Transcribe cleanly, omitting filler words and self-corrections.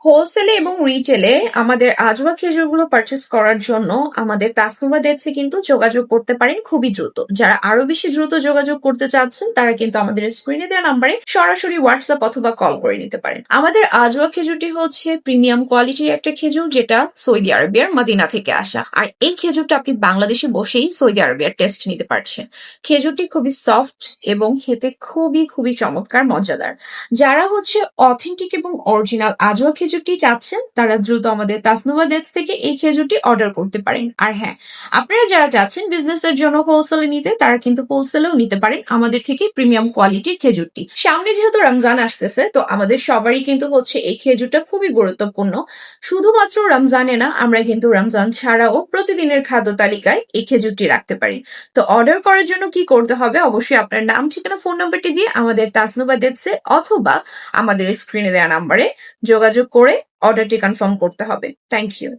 হোলসেলে এবং রিটেলে আমাদের আজওয়া খেজুরগুলো পারচেস করার জন্য আমাদের তাসনুভা ডেটসে কিন্তু যোগাযোগ করতে পারেন খুবই দ্রুত। যারা আরো বেশি দ্রুত যোগাযোগ করতে চাচ্ছেন তারা কিন্তু আমাদের স্ক্রিনে দেওয়া নাম্বারে সরাসরি হোয়াটসঅ্যাপ অথবা কল করে নিতে পারেন। আমাদের আজওয়া খেজুরটি হচ্ছে প্রিমিয়াম কোয়ালিটির একটা খেজুর, যেটা সৌদি আরবিয়ার মদিনা থেকে আসা। আর এই খেজুরটা আপনি বাংলাদেশে বসেই সৌদি আরবিয়ার টেস্ট নিতে পারছেন। খেজুরটি খুবই সফট এবং খেতে খুবই খুবই চমৎকার মজাদার। যারা হচ্ছে অথেন্টিক এবং অরিজিনাল আজওয়া খেজুরটি চাচ্ছেন তারা দ্রুত আমাদের তাসনুভা ডেটস থেকে এই খেজুরটি অর্ডার করতে পারেন। আর হ্যাঁ, আপনারা যারা চাচ্ছেন বিজনেসের জন্য হোলসেলে নিতে তারা কিন্তু হোলসেলেও নিতে পারেন আমাদের থেকে প্রিমিয়াম কোয়ালিটির খেজুরটি। সামনে যেহেতু রমজান আসতেছে, তো আমাদের সবারই কিন্তু হচ্ছে এই খেজুরটা খুবই গুরুত্বপূর্ণ। শুধুমাত্র রমজানে না, আমরা কিন্তু রমজান ছাড়াও প্রতিদিনের খাদ্য তালিকায় এই খেজুরটি রাখতে পারি। তো অর্ডার করার জন্য কি করতে হবে, অবশ্যই আপনার নাম, ঠিকানা, ফোন নাম্বারটি দিয়ে আমাদের তাসনুভা ডেটসে অথবা আমাদের স্ক্রিনে দেওয়া নাম্বারে যোগাযোগ করে অর্ডারটি কনফার্ম করতে হবে। Thank you.